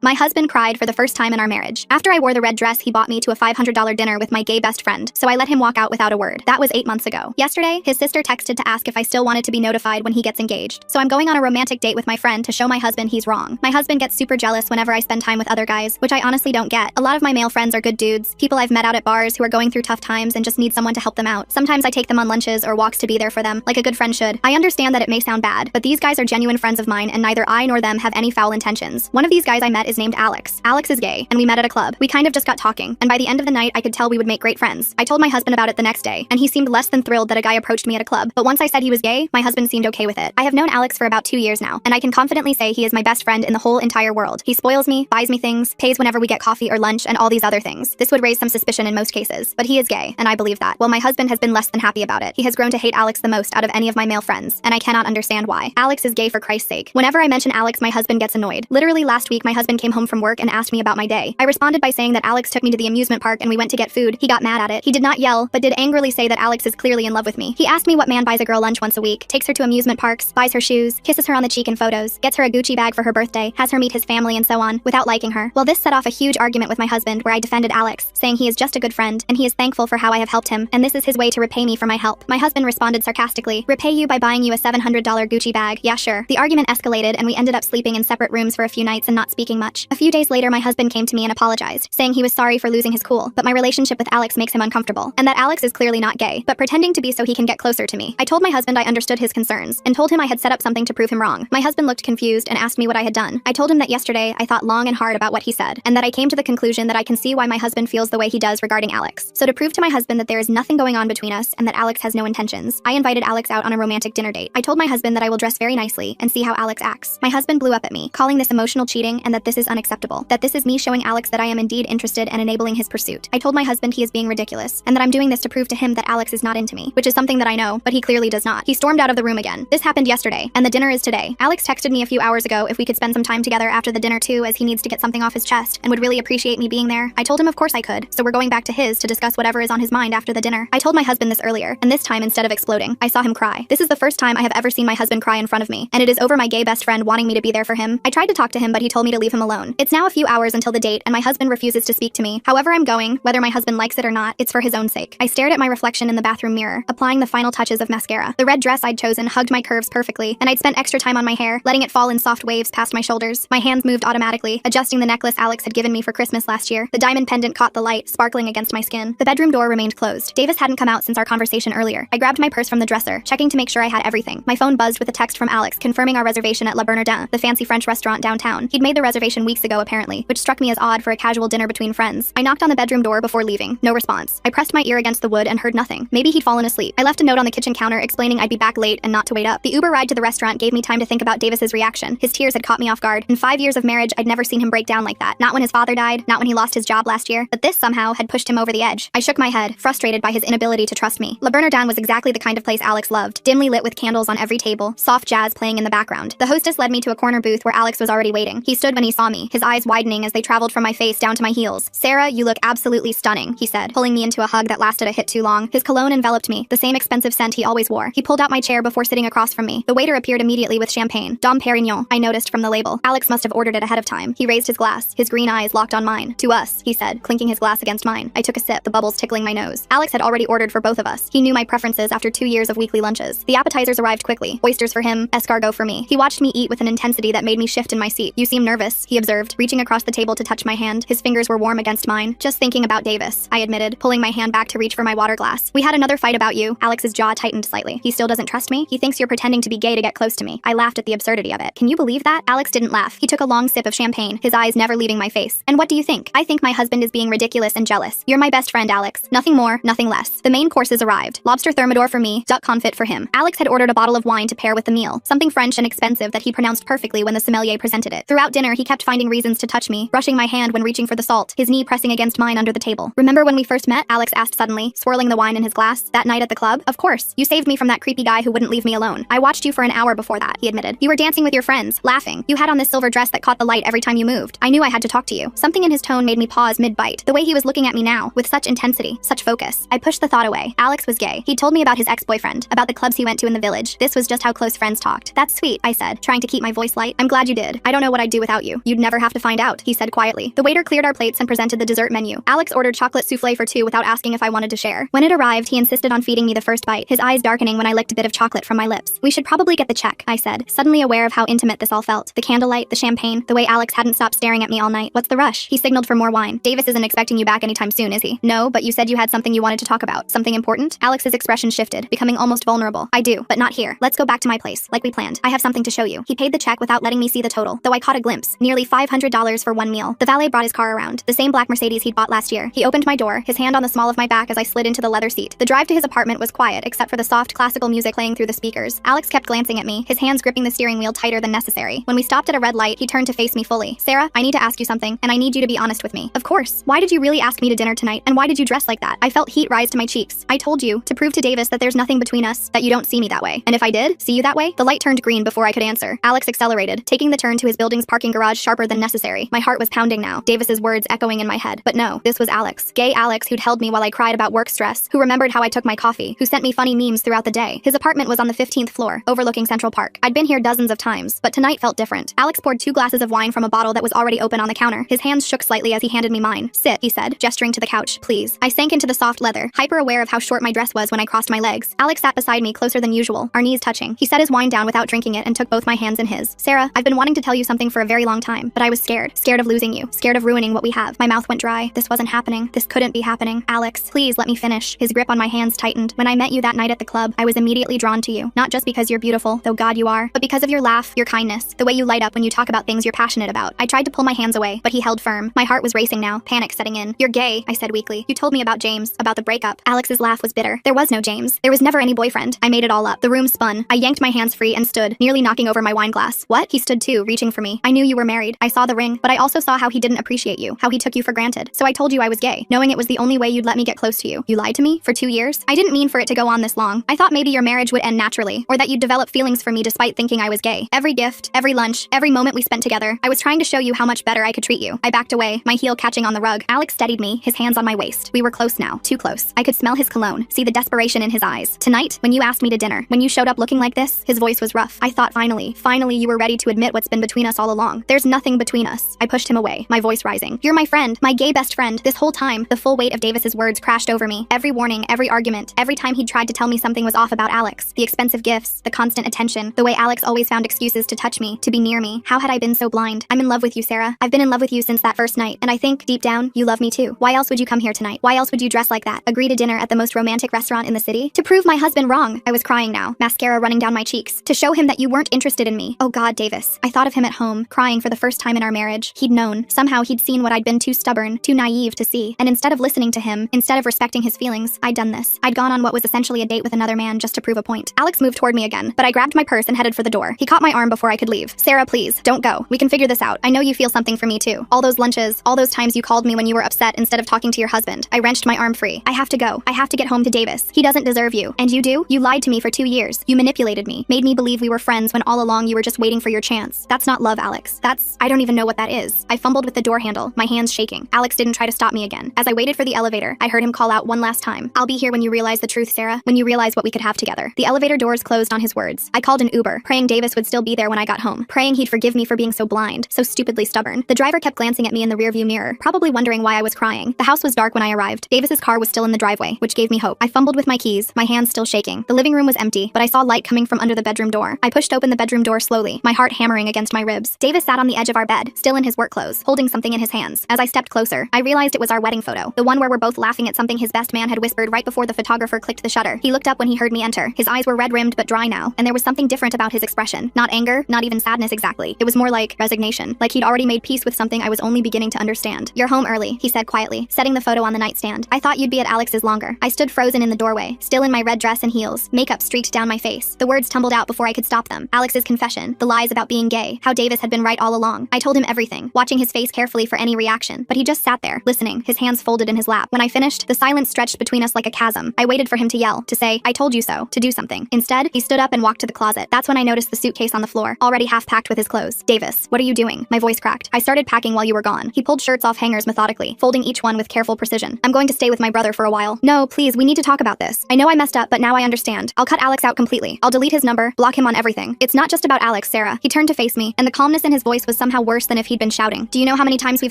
My husband cried for the first time in our marriage. After I wore the red dress he bought me to a $500 dinner with my gay best friend, so I let him walk out without a word. That was 8 months ago. Yesterday, his sister texted to ask if I still wanted to be notified when he gets engaged. So I'm going on a romantic date with my friend to show my husband he's wrong. My husband gets super jealous whenever I spend time with other guys, which I honestly don't get. A lot of my male friends are good dudes, people I've met out at bars who are going through tough times and just need someone to help them out. Sometimes I take them on lunches or walks to be there for them, like a good friend should. I understand that it may sound bad, but these guys are genuine friends of mine and neither I nor them have any foul intentions. One of these guys I met is named Alex. Alex is gay, and we met at a club. We kind of just got talking, and by the end of the night I could tell we would make great friends. I told my husband about it the next day, and he seemed less than thrilled that a guy approached me at a club, but once I said he was gay, my husband seemed okay with it. I have known Alex for about 2 years now, and I can confidently say he is my best friend in the whole entire world. He spoils me, buys me things, pays whenever we get coffee or lunch, and all these other things. This would raise some suspicion in most cases, but he is gay, and I believe that. Well, my husband has been less than happy about it. He has grown to hate Alex the most out of any of my male friends, and I cannot understand why. Alex is gay for Christ's sake. Whenever I mention Alex, my husband gets annoyed. Literally last week, my husband came home from work and asked me about my day. I responded by saying that Alex took me to the amusement park and we went to get food. He got mad at it. He did not yell, but did angrily say that Alex is clearly in love with me. He asked me what man buys a girl lunch once a week, takes her to amusement parks, buys her shoes, kisses her on the cheek in photos, gets her a Gucci bag for her birthday, has her meet his family and so on, without liking her. Well, this set off a huge argument with my husband where I defended Alex, saying he is just a good friend, and he is thankful for how I have helped him, and this is his way to repay me for my help. My husband responded sarcastically, repay you by buying you a $700 Gucci bag. Yeah, sure. The argument escalated and we ended up sleeping in separate rooms for a few nights and not speaking much. A few days later, my husband came to me and apologized, saying he was sorry for losing his cool, but my relationship with Alex makes him uncomfortable, and that Alex is clearly not gay, but pretending to be so he can get closer to me. I told my husband I understood his concerns, and told him I had set up something to prove him wrong. My husband looked confused and asked me what I had done. I told him that yesterday I thought long and hard about what he said, and that I came to the conclusion that I can see why my husband feels the way he does regarding Alex. So to prove to my husband that there is nothing going on between us and that Alex has no intentions, I invited Alex out on a romantic dinner date. I told my husband that I will dress very nicely and see how Alex acts. My husband blew up at me, calling this emotional cheating and that this is unacceptable, that this is me showing Alex that I am indeed interested and enabling his pursuit. I told my husband he is being ridiculous, and that I'm doing this to prove to him that Alex is not into me, which is something that I know, but he clearly does not. He stormed out of the room again. This happened yesterday, and the dinner is today. Alex texted me a few hours ago if we could spend some time together after the dinner too, as he needs to get something off his chest, and would really appreciate me being there. I told him of course I could, so we're going back to his to discuss whatever is on his mind after the dinner. I told my husband this earlier, and this time instead of exploding, I saw him cry. This is the first time I have ever seen my husband cry in front of me, and it is over my gay best friend wanting me to be there for him. I tried to talk to him, but he told me to leave him alone. It's now a few hours until the date, and my husband refuses to speak to me. However I'm going, whether my husband likes it or not, it's for his own sake. I stared at my reflection in the bathroom mirror, applying the final touches of mascara. The red dress I'd chosen hugged my curves perfectly, and I'd spent extra time on my hair, letting it fall in soft waves past my shoulders. My hands moved automatically, adjusting the necklace Alex had given me for Christmas last year. The diamond pendant caught the light, sparkling against my skin. The bedroom door remained closed. Davis hadn't come out since our conversation earlier. I grabbed my purse from the dresser, checking to make sure I had everything. My phone buzzed with a text from Alex confirming our reservation at Le Bernardin, the fancy French restaurant downtown. He'd made the reservation weeks ago apparently, which struck me as odd for a casual dinner between friends. I knocked on the bedroom door before leaving. No response. I pressed my ear against the wood and heard nothing. Maybe he'd fallen asleep. I left a note on the kitchen counter explaining I'd be back late and not to wait up. The Uber ride to the restaurant gave me time to think about Davis's reaction. His tears had caught me off guard. In 5 years of marriage, I'd never seen him break down like that. Not when his father died, not when he lost his job last year, but this somehow had pushed him over the edge. I shook my head, frustrated by his inability to trust me. Le Bernardin was exactly the kind of place Alex loved, dimly lit with candles on every table, soft jazz playing in the background. The hostess led me to a corner booth where Alex was already waiting. He stood when he saw me, his eyes widening as they traveled from my face down to my heels. Sarah, you look absolutely stunning, he said, pulling me into a hug that lasted a hit too long. His cologne enveloped me, the same expensive scent he always wore. He pulled out my chair before sitting across from me. The waiter appeared immediately with champagne. Dom Perignon, I noticed from the label. Alex must have ordered it ahead of time. He raised his glass, his green eyes locked on mine. To us, he said, clinking his glass against mine. I took a sip, the bubbles tickling my nose. Alex had already ordered for both of us. He knew my preferences after 2 years of weekly lunches. The appetizers arrived quickly. Oysters for him, escargot for me. He watched me eat with an intensity that made me shift in my seat. You seem nervous, he observed, reaching across the table to touch my hand. His fingers were warm against mine. Just thinking about Davis, I admitted, pulling my hand back to reach for my water glass. We had another fight about you. Alex's jaw tightened slightly. He still doesn't trust me? He thinks you're pretending to be gay to get close to me. I laughed at the absurdity of it. Can you believe that? Alex didn't laugh. He took a long sip of champagne, his eyes never leaving my face. And what do you think? I think my husband is being ridiculous and jealous. You're my best friend, Alex. Nothing more, nothing less. The main courses arrived. Lobster thermidor for me, duck confit for him. Alex had ordered a bottle of wine to pair with the meal, something French and expensive that he pronounced perfectly when the sommelier presented it. Throughout dinner, he kept finding reasons to touch me, brushing my hand when reaching for the salt, his knee pressing against mine under the table. Remember when we first met? Alex asked suddenly, swirling the wine in his glass. That night at the club? Of course. You saved me from that creepy guy who wouldn't leave me alone. I watched you for an hour before that, he admitted. You were dancing with your friends, laughing. You had on this silver dress that caught the light every time you moved. I knew I had to talk to you. Something in his tone made me pause mid-bite. The way he was looking at me now, with such intensity, such focus. I pushed the thought away. Alex was gay. He told me about his ex-boyfriend, about the clubs he went to in the village. This was just how close friends talked. That's sweet, I said, trying to keep my voice light. I'm glad you did. I don't know what I'd do without you. You'd never have to find out, he said quietly. The waiter cleared our plates and presented the dessert menu. Alex ordered chocolate souffle for 2 without asking if I wanted to share. When it arrived, he insisted on feeding me the first bite, his eyes darkening when I licked a bit of chocolate from my lips. We should probably get the check, I said, suddenly aware of how intimate this all felt. The candlelight, the champagne, the way Alex hadn't stopped staring at me all night. What's the rush? He signaled for more wine. Davis isn't expecting you back anytime soon, is he? No, but you said you had something you wanted to talk about. Something important? Alex's expression shifted, becoming almost vulnerable. I do, but not here. Let's go back to my place, like we planned. I have something to show you. He paid the check without letting me see the total, though I caught a glimpse. Nearly $500 for one meal. The valet brought his car around, the same black Mercedes he'd bought last year. He opened my door, his hand on the small of my back as I slid into the leather seat. The drive to his apartment was quiet, except for the soft classical music playing through the speakers. Alex kept glancing at me, his hands gripping the steering wheel tighter than necessary. When we stopped at a red light, he turned to face me fully. Sarah, I need to ask you something, and I need you to be honest with me. Of course. Why did you really ask me to dinner tonight, and why did you dress like that? I felt heat rise to my cheeks. I told you, to prove to Davis that there's nothing between us, that you don't see me that way. And if I did, see you that way? The light turned green before I could answer. Alex accelerated, taking the turn to his building's parking garage sharper than necessary. My heart was pounding now, Davis's words echoing in my head. But no, this was Alex. Gay Alex who'd held me while I cried about work stress, who remembered how I took my coffee, who sent me funny memes throughout the day. His apartment was on the 15th floor, overlooking Central Park. I'd been here dozens of times, but tonight felt different. Alex poured 2 glasses of wine from a bottle that was already open on the counter. His hands shook slightly as he handed me mine. Sit, he said, gesturing to the couch. Please. I sank into the soft leather, hyper aware of how short my dress was when I crossed my legs. Alex sat beside me closer than usual, our knees touching. He set his wine down without drinking it and took both my hands in his. Sarah, I've been wanting to tell you something for a very long time, but I was scared. Scared of losing you. Scared of ruining what we have. My mouth went dry. This wasn't happening. This couldn't be happening. Alex, please let me finish. His grip on my hands tightened. When I met you that night at the club, I was immediately drawn to you. Not just because you're beautiful, though God you are, but because of your laugh, your kindness, the way you light up when you talk about things you're passionate about. I tried to pull my hands away, but he held firm. My heart was racing now, panic setting in. You're gay, I said weakly. You told me about James, about the breakup. Alex's laugh was bitter. There was no James. There was never any boyfriend. I made it all up. The room spun. I yanked my hands free and stood, nearly knocking over my wine glass. What? He stood too, reaching for me. I knew you were married. I saw the ring, but I also saw how he didn't appreciate you, how he took you for granted. So I told you I was gay, knowing it was the only way you'd let me get close to you. You lied to me? For 2 years? I didn't mean for it to go on this long. I thought maybe your marriage would end naturally, or that you'd develop feelings for me despite thinking I was gay. Every gift, every lunch, every moment we spent together, I was trying to show you how much better I could treat you. I backed away, my heel catching on the rug. Alex steadied me, his hands on my waist. We were close now, too close. I could smell his cologne, see the desperation in his eyes. Tonight, when you asked me to dinner, when you showed up looking like this, his voice was rough. I thought finally you were ready to admit what's been between us all along. There's nothing between us. I pushed him away, my voice rising. You're my friend, my gay best friend. This whole time, the full weight of Davis's words crashed over me. Every warning, every argument, every time he'd tried to tell me something was off about Alex. The expensive gifts, the constant attention, the way Alex always found excuses to touch me, to be near me. How had I been so blind? I'm in love with you, Sarah. I've been in love with you since that first night, and I think, deep down, you love me too. Why else would you come here tonight? Why else would you dress like that? Agree to dinner at the most romantic restaurant in the city? To prove my husband wrong. I was crying now, mascara running down my cheeks. To show him that you weren't interested in me. Oh God, Davis. I thought of him at home, crying for the first time in our marriage. He'd known. Somehow he'd seen what I'd been too stubborn, too naive to see. And instead of listening to him, instead of respecting his feelings, I'd done this. I'd gone on what was essentially a date with another man just to prove a point. Alex moved toward me again, but I grabbed my purse and headed for the door. He caught my arm before I could leave. Sarah, please, don't go. We can figure this out. I know you feel something for me too. All those lunches, all those times you called me when you were upset instead of talking to your husband. I wrenched my arm free. I have to go. I have to get home to Davis. He doesn't deserve you. And you do? You lied to me for 2 years. You manipulated me, made me believe we were friends when all along you were just waiting for your chance. That's not love, Alex. I don't even know what that is. I fumbled with the door handle, my hands shaking. Alex didn't try to stop me again. As I waited for the elevator, I heard him call out one last time. I'll be here when you realize the truth, Sarah. When you realize what we could have together. The elevator doors closed on his words. I called an Uber, praying Davis would still be there when I got home. Praying he'd forgive me for being so blind, so stupidly stubborn. The driver kept glancing at me in the rearview mirror, probably wondering why I was crying. The house was dark when I arrived. Davis's car was still in the driveway, which gave me hope. I fumbled with my keys, my hands still shaking. The living room was empty, but I saw light coming from under the bedroom door. I pushed open the bedroom door slowly, my heart hammering against my ribs. Davis sat on the edge of our bed, still in his work clothes, holding something in his hands. As I stepped closer, I realized it was our wedding photo, the one where we're both laughing at something his best man had whispered right before the photographer clicked the shutter. He looked up when he heard me enter. His eyes were red-rimmed but dry now, and there was something different about his expression. Not anger, not even sadness exactly. It was more like resignation, like he'd already made peace with something I was only beginning to understand. You're home early, he said quietly, setting the photo on the nightstand. I thought you'd be at Alex's longer. I stood frozen in the doorway, still in my red dress and heels, makeup streaked down my face. The words tumbled out before I could stop them. Alex's confession, the lies about being gay, how Davis had been right all along. I told him everything, watching his face carefully for any reaction, but he just sat there, listening, his hands folded in his lap. When I finished, the silence stretched between us like a chasm. I waited for him to yell, to say, I told you so, to do something. Instead, he stood up and walked to the closet. That's when I noticed the suitcase on the floor, already half packed with his clothes. Davis, what are you doing? My voice cracked. I started packing while you were gone. He pulled shirts off hangers methodically, folding each one with careful precision. I'm going to stay with my brother for a while. No, please, we need to talk about this. I know I messed up, but now I understand. I'll cut Alex out completely. I'll delete his number, block him on everything. It's not just about Alex, Sarah. He turned to face me, and the calmness in his voice was somehow worse than if he'd been shouting. Do you know how many times we've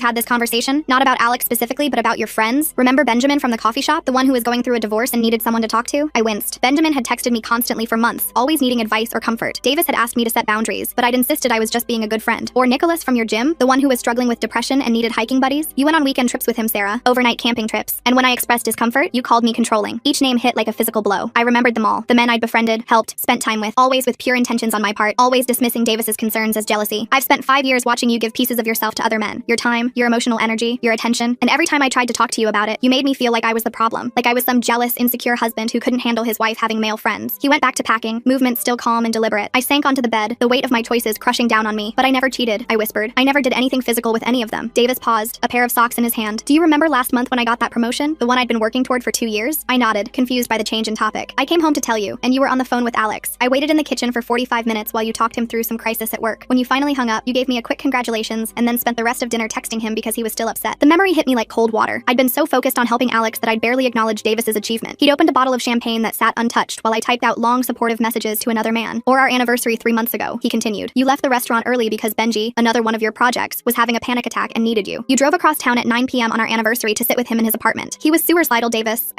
had this conversation? Not about Alex specifically, but about your friends. Remember Benjamin from the coffee shop? The one who was going through a divorce and needed someone to talk to? I winced. Benjamin had texted me constantly for months, always needing advice or comfort. Davis had asked me to set boundaries, but I'd insisted I was just being a good friend. Or Nicholas from your gym, the one who was struggling with depression and needed hiking buddies? You went on weekend trips with him, Sarah. Overnight camping trips. And when I expressed discomfort, you called me controlling. Each name hit like a physical blow. I remembered them all. The men I'd befriended, helped, spent time with, always with pure intentions on my part, always dismissing Davis's concerns as jealousy. I've spent 5 years watching you give pieces of yourself to other men. Your time, your emotional energy, your attention. And every time I tried to talk to you about it, you made me feel like I was the problem. Like I was some jealous, insecure husband who couldn't handle his wife having male friends. He went back to packing, movements still calm and deliberate. I sank onto the bed, the weight of my choices crushing down on me. But I never cheated, I whispered. I never did anything physical with any of them. Davis paused, a pair of socks in his hand. Do you remember last month when I got that promotion? The one I'd been working toward for 2 years? I nodded, confused by the change in topic. I came home to tell you, and you were on the phone with Alex. I waited in the kitchen for 45 minutes while you talked him through some crisis at work. When you finally hung up, you gave me a quick congratulations and then spent the rest of dinner texting him because he was still upset. The memory hit me like cold water. I'd been so focused on helping Alex that I'd barely acknowledged Davis's achievement. He'd opened a bottle of champagne that sat untouched while I typed out long supportive messages to another man. Or our anniversary 3 months ago, he continued. You left the restaurant early because Benji, another one of your projects, was having a panic attack and needed you. You drove across town at 9 p.m. on our anniversary to sit with him in his apartment. He was suicidal, Davis.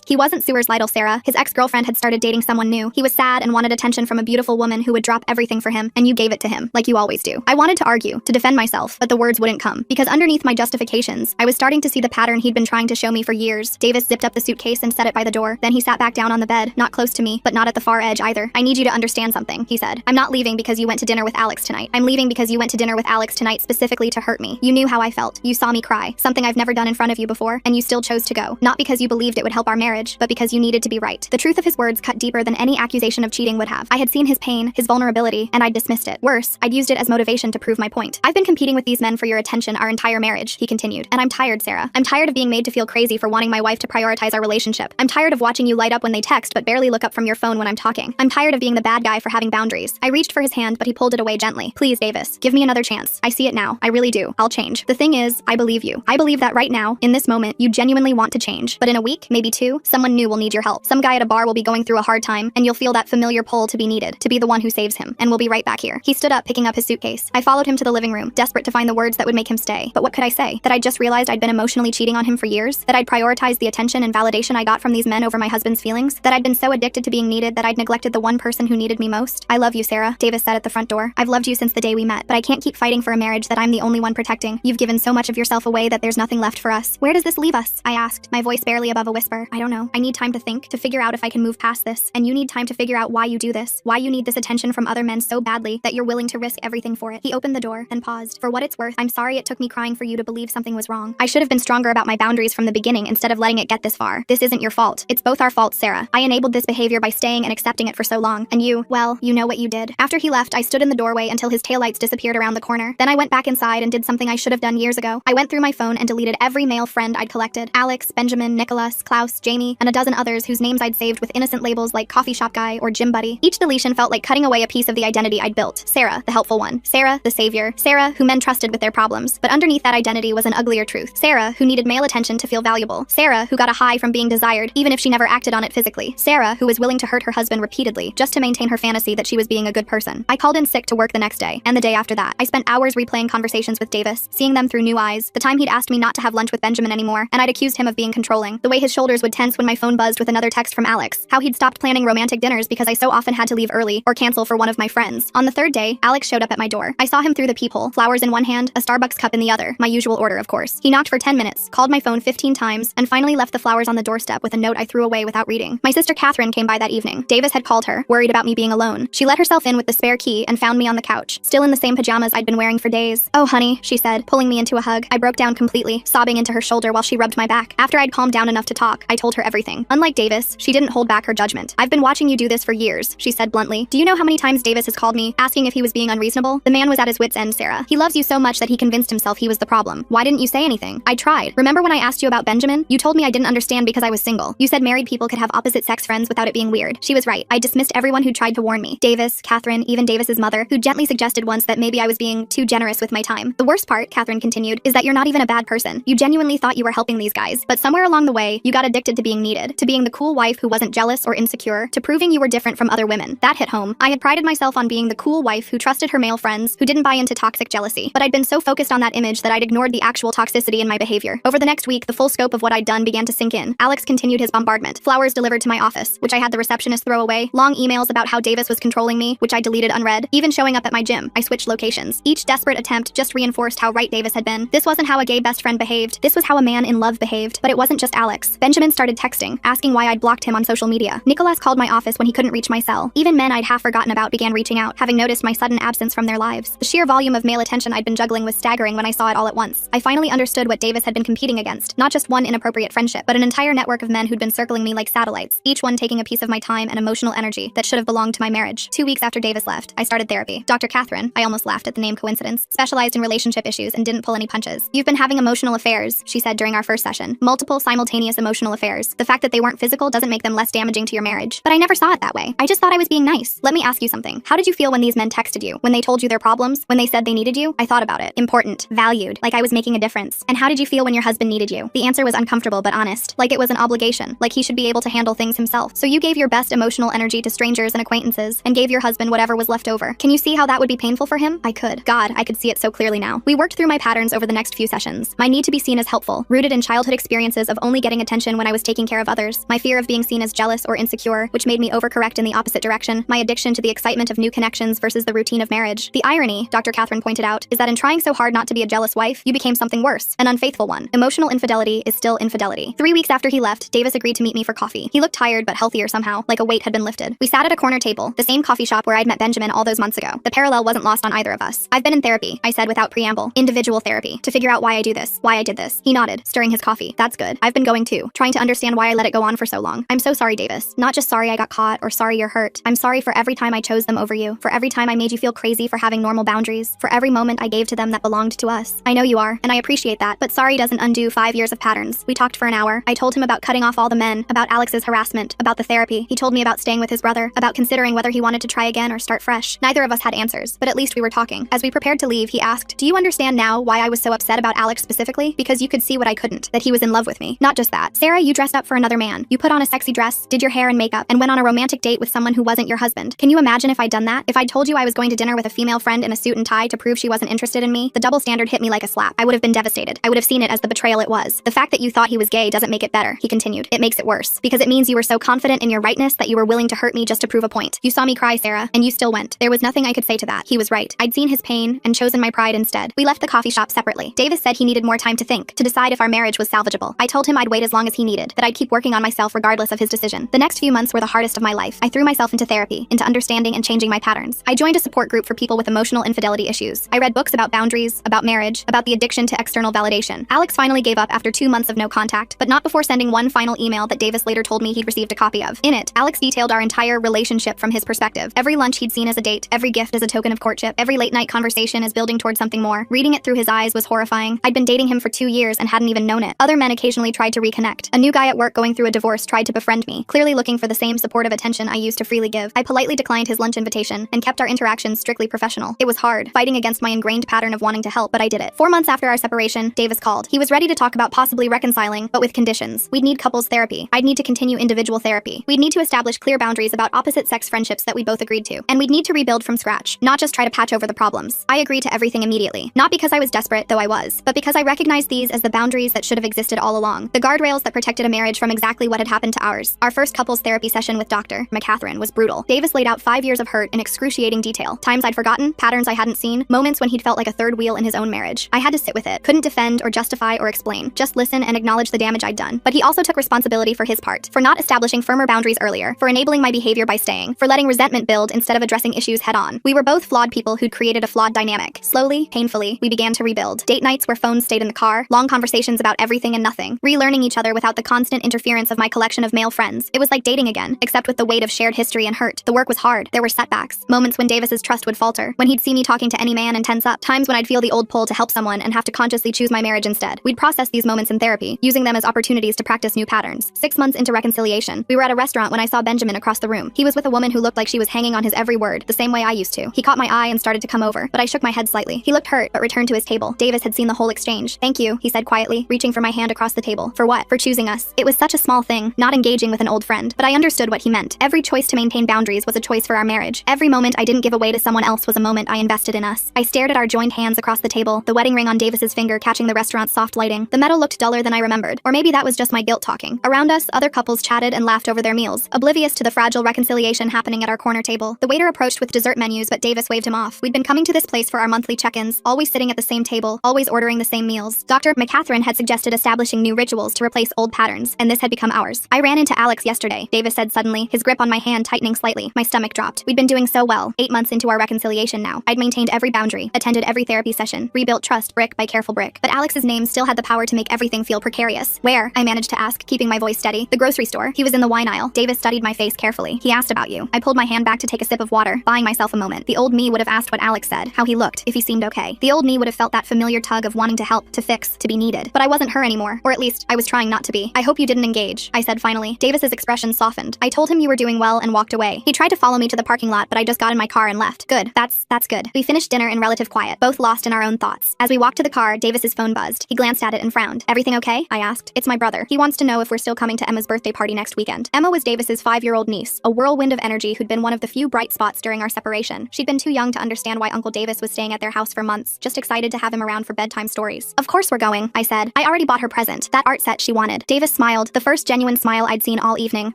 He wasn't suicidal, Sarah. His ex-girlfriend had started dating someone new. He was sad and wanted attention from a beautiful woman who would drop everything for him, and you gave it to him, like you always do. I wanted to argue, to defend myself, but the words wouldn't come. Because underneath my justifications, I was starting to see the pattern he'd been trying to show me for years. Davis zipped up the suitcase and set it by the door. Then he sat back down on the bed, not close to me, but not at the far edge either. I need you to understand something, he said. I'm not leaving because you went to dinner with Alex tonight. I'm leaving because you went to dinner with Alex tonight specifically to hurt me. You knew how I felt. You saw me cry, something I've never done in front of you before, and you still chose to go. Not because you believed it would help our marriage, but because you needed to be right. The truth of his words cut deeper than any accusation of cheating would have. I had seen his pain, his vulnerability, and I'd dismissed it. Worse, I'd used it as motivation to prove my point. I've been competing with these men for your attention our entire marriage, he continued. And I'm tired, Sarah. I'm tired of being made to feel crazy for wanting my wife to prioritize our relationship. I'm tired of watching you light up when they text but barely look up from your phone when I'm talking. I'm tired of being the bad guy for having boundaries. I reached for his hand, but he pulled it away gently. Please, Davis, give me another chance. I see it now. I really do. I'll change. The thing is, I believe you. I believe that right now, in this moment, you genuinely want to change. But in a week, maybe 2, someone new will need your help. Some guy at a bar will be going through a hard time, and you'll feel that familiar pull to be needed, to be the one who saves him. And we'll be right back here. He stood up, picking up his suitcase. I followed him to the living room, desperate to find the words that would make him stay. But what could I say? That I'd just realized I'd been emotionally cheating on him for years? That I'd prioritized the attention and validation I got from these men over my husband's feelings? That I'd been so addicted to being needed that I'd neglected the one person who needed me most? I love you, Sarah, Davis said at the front door. I've loved you since the day we met, but I can't keep fighting for a marriage that I'm the only one protecting. You've given so much of yourself away that there's nothing left for us. Where does this leave us? I asked, my voice barely above a whisper. I don't know. I need time to think, to figure out if I can move past this. And you need time to figure out why you do this, why you need this attention from other men so badly that you're willing to risk everything for it. He opened the door, then paused. For what it's worth, I'm sorry it took me crying for you to believe something was wrong. I should have been stronger about my boundaries from the beginning instead of letting it get this far. This isn't your fault. It's both our faults, Sarah. I enabled this behavior by staying and accepting it for so long. And you, well, you know what you did. After he left, I stood in the doorway until his taillights disappeared around the corner. Then I went back inside and did something I should have done years ago. I went through my phone and deleted every male friend I'd collected. Alex, Benjamin, Nicholas, Klaus, Jamie, and a dozen others whose names I'd saved with innocent labels like coffee shop guy or gym buddy. Each deletion felt like cutting away a piece of the identity I'd built. Sarah, the helpful one. Sarah, the savior. Sarah, who men trusted with their problems. But underneath that identity was an uglier truth. Sarah, who needed male attention to feel valuable. Sarah, who got a high from being desired, even if she never acted on it physically. Sarah, who was willing to hurt her husband repeatedly just to maintain her fantasy that she was being a good person. I called in sick to work the next day, and the day after that. I spent hours replaying conversations with Davis, seeing them through new eyes. The time he'd asked me not to have lunch with Benjamin anymore, and I'd accused him of being controlling. The way his shoulders would tense when my phone buzzed with another text from Alex. How he'd stopped planning romantic dinners because I so often had to leave early or cancel for one of my friends. On the third day, Alex showed up at my door. I saw him through the peephole, flowers in one hand, a Starbucks cup in the other, my usual order of course. He knocked for 10 minutes, called my phone 15 times, and finally left the flowers on the doorstep with a note I threw away without reading. My sister Catherine came by that evening. Davis had called her, worried about me being alone. She let herself in with the spare key and found me on the couch, still in the same pajamas I'd been wearing for days. Oh honey, she said, pulling me into a hug. I broke down completely, sobbing into her shoulder while she rubbed my back. After I'd calmed down enough to talk, I told her everything. Unlike Davis, she didn't hold back her judgment. I've been watching you do this for years, she said bluntly. Do you know how many times Davis has called me, asking if he was being unreasonable? The man was at his wit's end, Sarah. He loves you so much that he convinced himself he was the problem. Why didn't you say anything? I tried. Remember when I asked you about Benjamin? You told me I didn't understand because I was single. You said married people could have opposite sex friends without it being weird. She was right. I dismissed everyone who tried to warn me. Davis, Catherine, even Davis's mother, who gently suggested once that maybe I was being too generous with my time. The worst part, Catherine continued, is that you're not even a bad person. You genuinely thought you were helping these guys, but somewhere along the way, you got addicted to being needed, to being the cool wife who wasn't jealous or insecure, to proving you were different from other women. That hit home. I had prided myself on being the cool wife who trusted her male friends, who didn't buy buy into toxic jealousy, but I'd been so focused on that image that I'd ignored the actual toxicity in my behavior. Over the next week, the full scope of what I'd done began to sink in. Alex continued his bombardment. Flowers delivered to my office, which I had the receptionist throw away. Long emails about how Davis was controlling me, which I deleted unread. Even showing up at my gym, I switched locations. Each desperate attempt just reinforced how right Davis had been. This wasn't how a gay best friend behaved. This was how a man in love behaved. But it wasn't just Alex. Benjamin started texting, asking why I'd blocked him on social media. Nicholas called my office when he couldn't reach my cell. Even men I'd half forgotten about began reaching out, having noticed my sudden absence from their lives. The sheer volume of male attention I'd been juggling was staggering when I saw it all at once. I finally understood what Davis had been competing against. Not just one inappropriate friendship, but an entire network of men who'd been circling me like satellites, each one taking a piece of my time and emotional energy that should have belonged to my marriage. 2 weeks after Davis left, I started therapy. Dr. Catherine, I almost laughed at the name coincidence, specialized in relationship issues and didn't pull any punches. You've been having emotional affairs, she said during our first session. Multiple simultaneous emotional affairs. The fact that they weren't physical doesn't make them less damaging to your marriage. But I never saw it that way. I just thought I was being nice. Let me ask you something. How did you feel when these men texted you? When they told you their problems? When they said they needed you? I thought about it. Important. Valued. Like I was making a difference. And how did you feel when your husband needed you? The answer was uncomfortable but honest. Like it was an obligation. Like he should be able to handle things himself. So you gave your best emotional energy to strangers and acquaintances and gave your husband whatever was left over. Can you see how that would be painful for him? I could. God, I could see it so clearly now. We worked through my patterns over the next few sessions. My need to be seen as helpful, rooted in childhood experiences of only getting attention when I was taking care of others. My fear of being seen as jealous or insecure, which made me overcorrect in the opposite direction. My addiction to the excitement of new connections versus the routine of marriage. The irony, Dr. Catherine pointed out, is that in trying so hard not to be a jealous wife, you became something worse, an unfaithful one. Emotional infidelity is still infidelity. 3 weeks after he left, Davis agreed to meet me for coffee. He looked tired but healthier somehow, like a weight had been lifted. We sat at a corner table, the same coffee shop where I'd met Benjamin all those months ago. The parallel wasn't lost on either of us. I've been in therapy, I said without preamble. Individual therapy. To figure out why I do this, why I did this. He nodded, stirring his coffee. That's good. I've been going too, trying to understand why I let it go on for so long. I'm so sorry, Davis. Not just sorry I got caught or sorry you're hurt. I'm sorry for every time I chose them over you, for every time I made you feel crazy for having normal boundaries, for every moment I gave to them that belonged to us. I know you are, and I appreciate that, but sorry doesn't undo 5 years of patterns. We talked for an hour. I told him about cutting off all the men, about Alex's harassment, about the therapy. He told me about staying with his brother, about considering whether he wanted to try again or start fresh. Neither of us had answers, but at least we were talking. As we prepared to leave, he asked, "Do you understand now why I was so upset about Alex specifically? Because you could see what I couldn't, that he was in love with me. Not just that. Sarah, you dressed up for another man. You put on a sexy dress, did your hair and makeup, and went on a romantic date with someone who wasn't your husband. Can you imagine if I'd done that? If I'd told you I was going to dinner with a female friend in a suit and tie to prove she wasn't interested in me? The double standard hit me like a slap. I would have been devastated. I would have seen it as the betrayal it was. The fact that you thought he was gay doesn't make it better," he continued. "It makes it worse. Because it means you were so confident in your rightness that you were willing to hurt me just to prove a point. You saw me cry, Sarah, and you still went. There was nothing I could say to that. He was right. I'd seen his pain and chosen my pride instead." We left the coffee shop separately. Davis said he needed more time to think, to decide if our marriage was salvageable. I told him I'd wait as long as he needed, that I'd keep working on myself regardless of his decision. The next few months were the hardest of my life. I threw myself into therapy, into understanding and changing my patterns. I joined a support group for people with emotional infidelity issues. I read books about boundaries, about marriage, about the addiction to external validation. Alex finally gave up after 2 months of no contact, but not before sending one final email that Davis later told me he'd received a copy of. In it, Alex detailed our entire relationship from his perspective. Every lunch he'd seen as a date, every gift as a token of courtship, every late night conversation as building towards something more. Reading it through his eyes was horrifying. I'd been dating him for 2 years and hadn't even known it. Other men occasionally tried to reconnect. A new guy at work going through a divorce tried to befriend me, clearly looking for the same supportive attention I used to freely give. I politely declined his lunch invitation and kept our interactions strictly professional. It was hard, fighting against my ingrained pattern of wanting to help, but I did it. 4 months after our separation, Davis called. He was ready to talk about possibly reconciling, but with conditions. We'd need couples therapy. I'd need to continue individual therapy. We'd need to establish clear boundaries about opposite-sex friendships that we both agreed to. And we'd need to rebuild from scratch, not just try to patch over the problems. I agreed to everything immediately. Not because I was desperate, though I was, but because I recognized these as the boundaries that should have existed all along. The guardrails that protected a marriage from exactly what had happened to ours. Our first couples therapy session with Dr. McCatherine was brutal. Davis laid out 5 years of hurt in excruciating detail. Times I'd forgotten, patterns I hadn't seen, moments when he'd felt like a third wheel in his own marriage. I had to sit with it. Couldn't defend or justify or explain. Just listen and acknowledge the damage I'd done. But he also took responsibility for his part. For not establishing firmer boundaries earlier. For enabling my behavior by staying. For letting resentment build instead of addressing issues head on. We were both flawed people who'd created a flawed dynamic. Slowly, painfully, we began to rebuild. Date nights where phones stayed in the car. Long conversations about everything and nothing. Relearning each other without the constant interference of my collection of male friends. It was like dating again, except with the weight of shared history and hurt. The work was hard. There were setbacks. Moments when Davis's trust would falter. When he'd see me talking to any man and tense up. Times when I'd feel the old pull to help someone and have to consciously choose my marriage instead. We'd process these moments in therapy, using them as opportunities to practice new patterns. 6 months into reconciliation, we were at a restaurant when I saw Benjamin across the room. He was with a woman who looked like she was hanging on his every word, the same way I used to. He caught my eye and started to come over, but I shook my head slightly. He looked hurt, but returned to his table. Davis had seen the whole exchange. "Thank you," he said quietly, reaching for my hand across the table. "For what?" "For choosing us." It was such a small thing, not engaging with an old friend, but I understood what he meant. Every choice to maintain boundaries was a choice for our marriage. Every moment I didn't give away to someone else was a moment I invested invested in us. I stared at our joined hands across the table, the wedding ring on Davis's finger catching the restaurant's soft lighting. The metal looked duller than I remembered. Or maybe that was just my guilt talking. Around us, other couples chatted and laughed over their meals, oblivious to the fragile reconciliation happening at our corner table. The waiter approached with dessert menus, but Davis waved him off. We'd been coming to this place for our monthly check-ins, always sitting at the same table, always ordering the same meals. Dr. McCatherine had suggested establishing new rituals to replace old patterns, and this had become ours. I ran into Alex yesterday, Davis said suddenly, his grip on my hand tightening slightly. My stomach dropped. We'd been doing so well. 8 months into our reconciliation now. I'd maintained every boundary, attended every therapy session, rebuilt trust brick by careful brick. But Alex's name still had the power to make everything feel precarious. Where? I managed to ask, keeping my voice steady. The grocery store. He was in the wine aisle. Davis studied my face carefully. He asked about you. I pulled my hand back to take a sip of water, buying myself a moment. The old me would have asked what Alex said, how he looked, if he seemed okay. The old me would have felt that familiar tug of wanting to help, to fix, to be needed. But I wasn't her anymore, or at least, I was trying not to be. I hope you didn't engage, I said finally. Davis's expression softened. I told him you were doing well and walked away. He tried to follow me to the parking lot, but I just got in my car and left. Good. That's good. We finished dinner in relative quiet, both lost in our own thoughts. As we walked to the car, Davis's phone buzzed. He glanced at it and frowned. Everything okay? I asked. It's my brother. He wants to know if we're still coming to Emma's birthday party next weekend. Emma was Davis's 5-year-old niece, a whirlwind of energy who'd been one of the few bright spots during our separation. She'd been too young to understand why Uncle Davis was staying at their house for months, just excited to have him around for bedtime stories. Of course we're going, I said. I already bought her present, that art set she wanted. Davis smiled, the first genuine smile I'd seen all evening.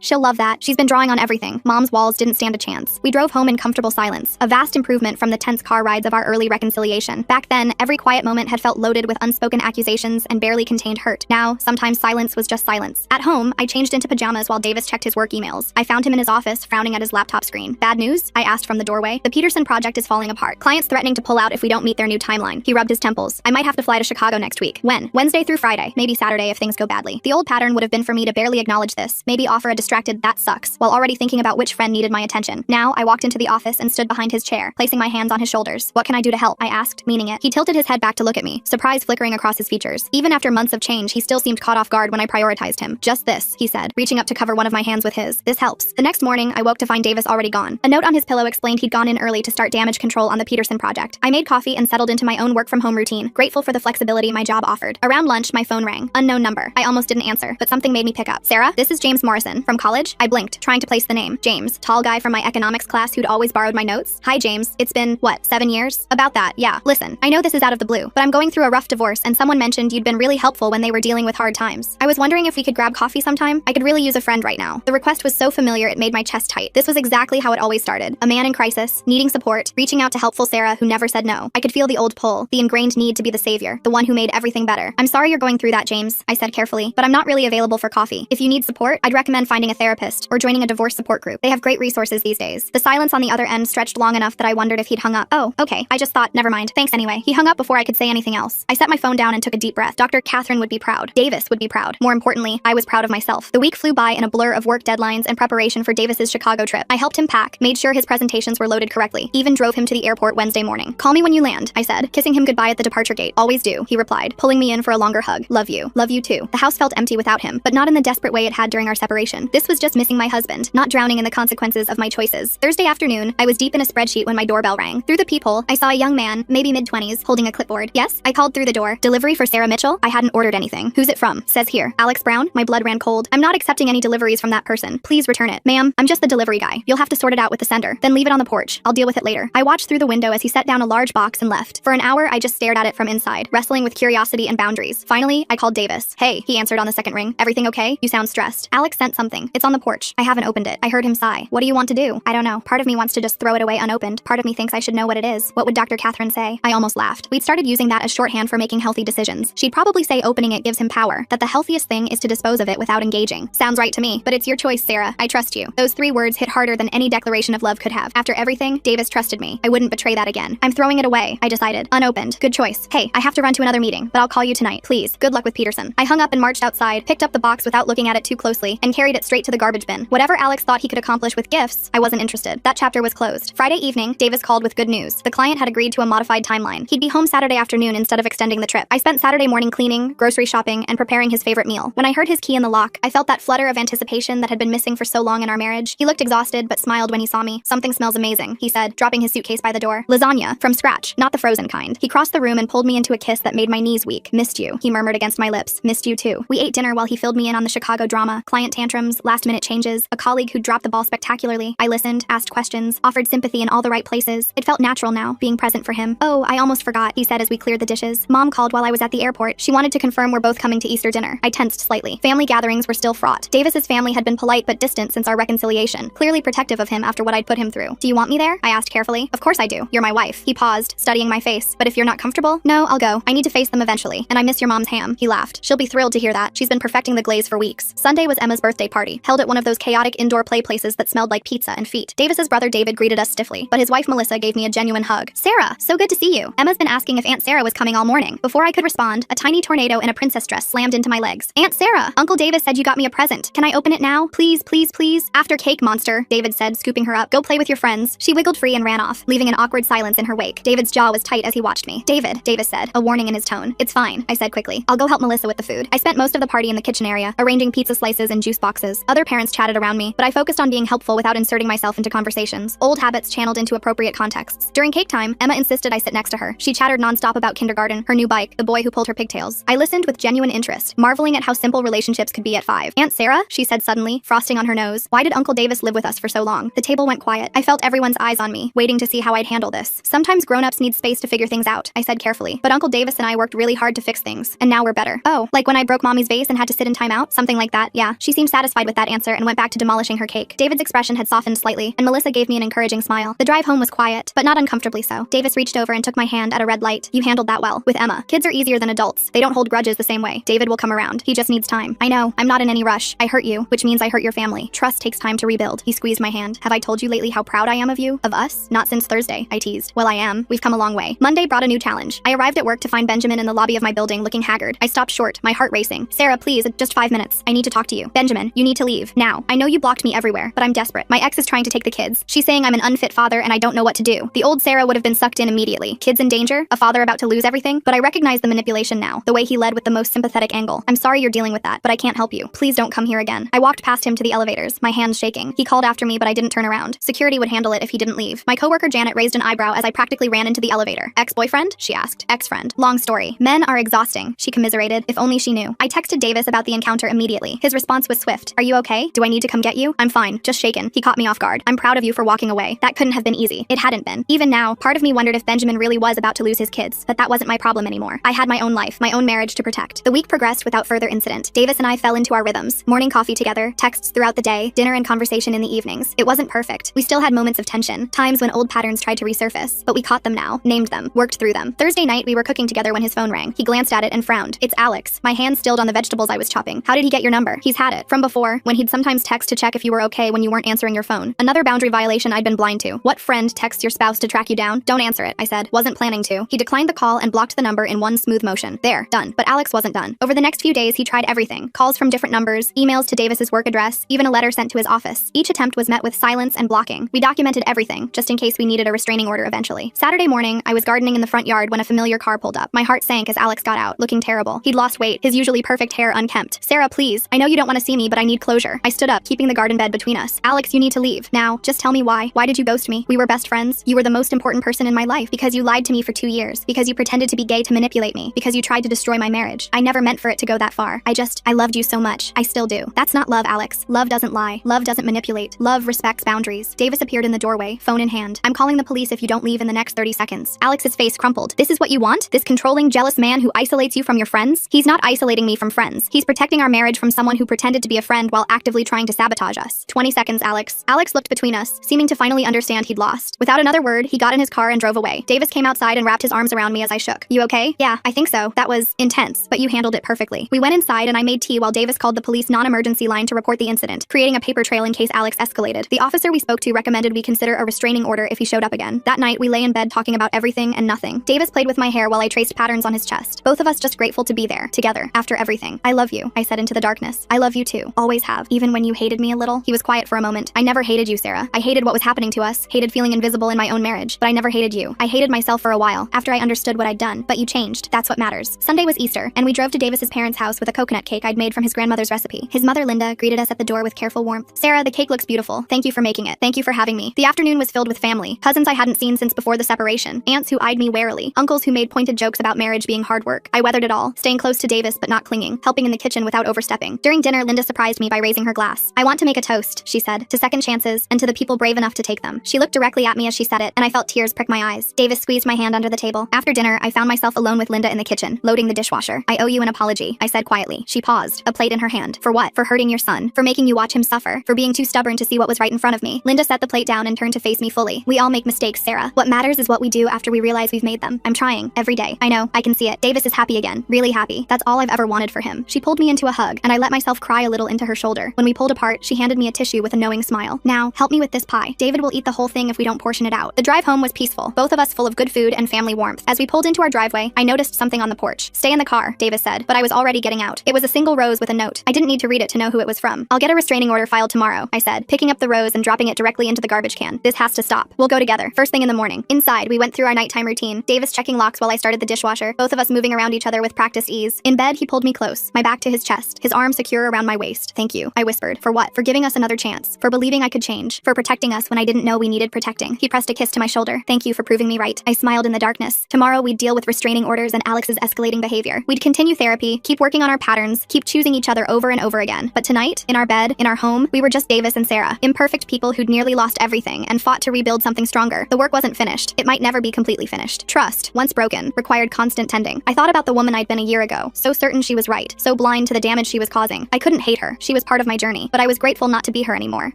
She'll love that. She's been drawing on everything. Mom's walls didn't stand a chance. We drove home in comfortable silence, a vast improvement from the tense car rides of our early reconciliation. Back then, every quiet moment had felt loaded with unspoken accusations and barely contained hurt. Now, sometimes silence was just silence. At home, I changed into pajamas while Davis checked his work emails. I found him in his office, frowning at his laptop screen. Bad news? I asked from the doorway. The Peterson project is falling apart. Clients threatening to pull out if we don't meet their new timeline. He rubbed his temples. I might have to fly to Chicago next week. When? Wednesday through Friday. Maybe Saturday if things go badly. The old pattern would have been for me to barely acknowledge this, maybe offer a distracted "that sucks," while already thinking about which friend needed my attention. Now, I walked into the office and stood behind his chair, placing my hands on his shoulders. What can I do to help? I asked, meaning it. He tilted his head back to look at me, surprise flickering across his features. Even after months of change, he still seemed caught off guard when I prioritized him. Just this, he said, reaching up to cover one of my hands with his. This helps. The next morning, I woke to find Davis already gone. A note on his pillow explained he'd gone in early to start damage control on the Peterson project. I made coffee and settled into my own work-from-home routine, grateful for the flexibility my job offered. Around lunch, my phone rang. Unknown number. I almost didn't answer, but something made me pick up. Sarah, this is James Morrison. From college? I blinked, trying to place the name. James, tall guy from my economics class who'd always borrowed my notes. Hi, James. It's been, what, 7 years? About that, yeah. Listen, I know this is out of the blue, but I'm going through a rough divorce and someone mentioned you'd been really helpful when they were dealing with hard times. I was wondering if we could grab coffee sometime? I could really use a friend right now. The request was so familiar it made my chest tight. This was exactly how it always started. A man in crisis, needing support, reaching out to helpful Sarah who never said no. I could feel the old pull, the ingrained need to be the savior, the one who made everything better. I'm sorry you're going through that, James, I said carefully, but I'm not really available for coffee. If you need support, I'd recommend finding a therapist or joining a divorce support group. They have great resources these days. The silence on the other end stretched long enough that I wondered if he'd hung up. Oh, okay. I just thought, never mind. Thanks anyway. He hung up before I could say anything else. I set my phone down and took a deep breath. Dr. Catherine would be proud. Davis would be proud. More importantly, I was proud of myself. The week flew by in a blur of work deadlines and preparation for Davis's Chicago trip. I helped him pack, made sure his presentations were loaded correctly, even drove him to the airport Wednesday morning. Call me when you land, I said, kissing him goodbye at the departure gate. Always do, he replied, pulling me in for a longer hug. Love you. Love you too. The house felt empty without him, but not in the desperate way it had during our separation. This was just missing my husband, not drowning in the consequences of my choices. Thursday afternoon, I was deep in a spreadsheet when my doorbell rang. Through the peephole, I saw a young man, maybe mid-20s, holding a clipboard. Yes? I called through the door. Delivery for Sarah Mitchell? I hadn't ordered anything. Who's it from? Says here. Alex Brown? My blood ran cold. I'm not accepting any deliveries from that person. Please return it. Ma'am, I'm just the delivery guy. You'll have to sort it out with the sender. Then leave it on the porch. I'll deal with it later. I watched through the window as he set down a large box and left. For an hour, I just stared at it from inside, wrestling with curiosity and boundaries. Finally, I called Davis. Hey, he answered on the second ring. Everything okay? You sound stressed. Alex sent something. It's on the porch. I haven't opened it. I heard him sigh. What do you want to do? I don't know. Part of me wants to just throw it away unopened. Part of me thinks I should know what it is. What would Dr. Catherine say? I almost laughed. We'd started using that as shorthand for making healthy decisions. She'd probably say opening it gives him power, that the healthiest thing is to dispose of it without engaging. Sounds right to me, but it's your choice, Sarah. I trust you. Those 3 words hit harder than any declaration of love could have. After everything, Davis trusted me. I wouldn't betray that again. I'm throwing it away, I decided. Unopened. Good choice. Hey, I have to run to another meeting, but I'll call you tonight. Please. Good luck with Peterson. I hung up and marched outside, picked up the box without looking at it too closely, and carried it straight to the garbage bin. Whatever Alex thought he could accomplish with gifts, I wasn't interested. That chapter was closed. Friday evening, Davis called with good news. The client had agreed to a modified timeline. He'd be home Saturday afternoon instead of extending the trip. I spent Saturday morning cleaning, grocery shopping, and preparing his favorite meal. When I heard his key in the lock, I felt that flutter of anticipation that had been missing for so long in our marriage. He looked exhausted, but smiled when he saw me. Something smells amazing, he said, dropping his suitcase by the door. Lasagna, from scratch, not the frozen kind. He crossed the room and pulled me into a kiss that made my knees weak. Missed you, he murmured against my lips. Missed you too. We ate dinner while he filled me in on the Chicago drama, client tantrums, last-minute changes, a colleague who dropped the ball spectacularly. I listened, asked questions, offered sympathy in all the right places. It felt natural now, being present for him. Oh, I almost forgot, he said as we cleared the dishes. Mom called while I was at the airport. She wanted to confirm we're both coming to Easter dinner. I tensed slightly. Family gatherings were still fraught. Davis's family had been polite but distant since our reconciliation, clearly protective of him after what I'd put him through. Do you want me there? I asked carefully. Of course I do. You're my wife. He paused, studying my face. But if you're not comfortable? No, I'll go. I need to face them eventually. And I miss your mom's ham. He laughed. She'll be thrilled to hear that. She's been perfecting the glaze for weeks. Sunday was Emma's birthday party, held at one of those chaotic indoor play places that smelled like pizza and feet. Davis's brother David greeted us stiffly, but his wife Melissa gave me a genuine hug. Sarah, so good to see you. Emma's been asking if Aunt Sarah was coming all morning. Before I could respond, a tiny tornado in a princess dress slammed into my legs. Aunt Sarah, Uncle Davis said you got me a present. Can I open it now? Please, please, please. After cake, monster, David said, scooping her up. Go play with your friends. She wiggled free and ran off, leaving an awkward silence in her wake. David's jaw was tight as he watched me. David, Davis said, a warning in his tone. It's fine, I said quickly. I'll go help Melissa with the food. I spent most of the party in the kitchen area, arranging pizza slices and juice boxes. Other parents chatted around me, but I focused on being helpful without inserting myself into conversations. Old habits channeled into appropriate contexts. During cake time, Emma insisted I sit next to her. She chattered nonstop about kindergarten, her new bike, the boy who pulled her pigtails. I listened with genuine interest, marveling at how simple relationships could be at 5. Aunt Sarah? She said suddenly, frosting on her nose. Why did Uncle Davis live with us for so long? The table went quiet. I felt everyone's eyes on me, waiting to see how I'd handle this. Sometimes grown-ups need space to figure things out, I said carefully. But Uncle Davis and I worked really hard to fix things, and now we're better. Oh, like when I broke Mommy's vase and had to sit in timeout? Something like that, yeah. She seemed satisfied with that answer and went back to demolishing her cake. David's expression had softened slightly, and Melissa gave me an encouraging smile. The drive home was quiet, but not uncomfortably so. Davis reached over and took my hand at a red light. You handled that well. With Emma, kids are easier than adults. They don't hold grudges the same way. David will come around. He just needs time. I know. I'm not in any rush. I hurt you, which means I hurt your family. Trust takes time to rebuild. He squeezed my hand. Have I told you lately how proud I am of you? Of us? Not since Thursday, I teased. Well, I am. We've come a long way. Monday brought a new challenge. I arrived at work to find Benjamin in the lobby of my building looking haggard. I stopped short, my heart racing. Sarah, please, just 5 minutes. I need to talk to you. Benjamin, you need to leave. Now. I know you blocked me everywhere, but I'm desperate. My ex is trying to take the kids. She's saying I'm an unfit father and I don't know what to do. The old Sarah would have been sucked in immediately. Kids in danger? A father about to lose everything? But I recognize the manipulation now. The way he led with the most sympathetic angle. I'm sorry you're dealing with that, but I can't help you. Please don't come here again. I walked past him to the elevators, my hands shaking. He called after me, but I didn't turn around. Security would handle it if he didn't leave. My coworker Janet raised an eyebrow as I practically ran into the elevator. Ex-boyfriend? She asked. Ex-friend. Long story. Men are exhausting, she commiserated. If only she knew. I texted Davis about the encounter immediately. His response was swift. Are you okay? Do I need to come get you? I'm fine, just shaken. He caught me off guard. I'm proud of you for walking away. That couldn't have been easy. It hadn't been. Even now, part of me wondered if Benjamin really was about to lose his kids, but that wasn't my problem anymore. I had my own life, my own marriage to protect. The week progressed without further incident. Davis and I fell into our rhythms. Morning coffee together, texts throughout the day, dinner and conversation in the evenings. It wasn't perfect. We still had moments of tension, times when old patterns tried to resurface, but we caught them now, named them, worked through them. Thursday night, we were cooking together when his phone rang. He glanced at it and frowned. It's Alex. My hand stilled on the vegetables I was chopping. How did he get your number? He's had it from before, when he'd sometimes text to check if you were okay when you weren't answering your phone. Another boundary violation I'd been blind to. What friend texts your spouse to track you down? Don't answer it, I said. Wasn't planning to. He declined the call and blocked the number in one smooth motion. There, done. But Alex wasn't done. Over the next few days, he tried everything. Calls from different numbers, emails to Davis's work address, even a letter sent to his office. Each attempt was met with silence and blocking. We documented everything, just in case we needed a restraining order eventually. Saturday morning, I was gardening in the front yard when a familiar car pulled up. My heart sank as Alex got out, looking terrible. He'd lost weight, his usually perfect hair unkempt. Sarah, please. I know you don't want to see me, but I need closure. I stood up, keeping the garden bed between us. Alex, you need to leave. Now, just tell me why. Why did you ghost me? We were best friends. You were the most important person in my life because you lied to me for 2 years, because you pretended to be gay to manipulate me, because you tried to destroy my marriage. I never meant for it to go that far. I loved you so much. I still do. That's not love, Alex. Love doesn't lie. Love doesn't manipulate. Love respects boundaries. Davis appeared in the doorway, phone in hand. I'm calling the police if you don't leave in the next 30 seconds. Alex's face crumpled. This is what you want? This controlling, jealous man who isolates you from your friends? He's not isolating me from friends. He's protecting our marriage from someone who pretended to be a friend while actively trying to sabotage us. 20 seconds, Alex. Alex looked between us, seeming to finally understand he'd lost. Without another word, he got in his car and drove away. Davis came outside and wrapped his arms around me as I shook. You okay? Yeah, I think so. That was intense, but you handled it perfectly. We went inside and I made tea while Davis called the police non-emergency line to report the incident, creating a paper trail in case Alex escalated. The officer we spoke to recommended we consider a restraining order if he showed up again. That night, we lay in bed talking about everything and nothing. Davis played with my hair while I traced patterns on his chest. Both of us just grateful to be there, together, after everything. I love you, I said into the darkness. I love you too. Always have. Even when you hated me a little. He was quiet for a moment. I never hated you, Sarah. I hated what was happening to us, hated feeling invisible in my own marriage, but I never hated you. I hated myself for a while, after I understood what I'd done, but you changed. That's what matters. Sunday was Easter, and we drove to Davis's parents' house with a coconut cake I'd made from his grandmother's recipe. His mother, Linda, greeted us at the door with careful warmth. Sarah, the cake looks beautiful. Thank you for making it. Thank you for having me. The afternoon was filled with family, cousins I hadn't seen since before the separation, aunts who eyed me warily, uncles who made pointed jokes about marriage being hard work. I weathered it all, staying close to Davis but not clinging, helping in the kitchen without overstepping. During dinner, Linda surprised me by raising her glass. I want to make a toast, she said, to second chances and to the people brave enough to take them. She looked directly at me as she said it, and I felt tears prick my eyes. Davis squeezed my hand under the table. After dinner, I found myself alone with Linda in the kitchen, loading the dishwasher. I owe you an apology, I said quietly. She paused, a plate in her hand. For what? For hurting your son. For making you watch him suffer. For being too stubborn to see what was right in front of me. Linda set the plate down and turned to face me fully. We all make mistakes, Sarah. What matters is what we do after we realize we've made them. I'm trying, every day. I know, I can see it. Davis is happy again. Really happy. That's all I've ever wanted for him. She pulled me into a hug, and I let myself cry a little into her shoulder. When we pulled apart, she handed me a tissue with a knowing smile. Now, help me with this pie. David will eat the whole thing if we don't portion it out. The drive home was peaceful, both of us full of good food and family warmth. As we pulled into our driveway, I noticed something on the porch. Stay in the car, Davis said, but I was already getting out. It was a single rose with a note. I didn't need to read it to know who it was from. I'll get a restraining order filed tomorrow, I said, picking up the rose and dropping it directly into the garbage can. This has to stop. We'll go together, first thing in the morning. Inside, we went through our nighttime routine, Davis checking locks while I started the dishwasher, both of us moving around each other with practiced ease. In bed, he pulled me close, my back to his chest, his arm secure around my waist. Thank you, I whispered. For what? For giving us another chance. For believing I could change. For protecting us when I didn't know we needed protecting. He pressed a kiss to my shoulder. Thank you for proving me right. I smiled in the darkness. Tomorrow, we'd deal with restraining orders and Alex's escalating behavior. We'd continue therapy, keep working on our patterns, keep choosing each other over and over again. But tonight, in our bed, in our home, we were just Davis and Sarah, imperfect people who'd nearly lost everything and fought to rebuild something stronger. The work wasn't finished. It might never be completely finished. Trust, once broken, required constant tending. I thought about the woman I'd been a year ago, so certain she was right, so blind to the damage she was causing. I couldn't hate her. She was part of my journey, but I was grateful not to be her anymore.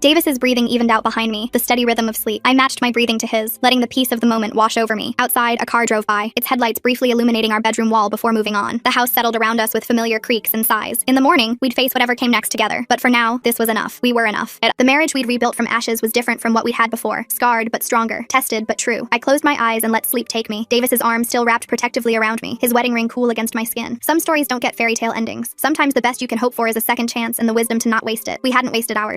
Davis's breathing evened out behind me, the steady rhythm of sleep. I matched my breathing to his, letting the peace of the moment wash over me. Outside, a car drove by, its headlights briefly illuminating our bedroom wall before moving on. The house settled around us with familiar creaks and sighs. In the morning, we'd face whatever came next together, but for now, this was enough. We were enough. The marriage we'd rebuilt from ashes was different from what we had before. Scarred but stronger, tested but true. I closed my eyes and let sleep take me. Davis's arm still wrapped protectively around me, his wedding ring cool against my skin. Some stories don't get fairy tale endings. Sometimes the best you can hope for is a second chance and the wisdom to not waste it. We hadn't wasted ours.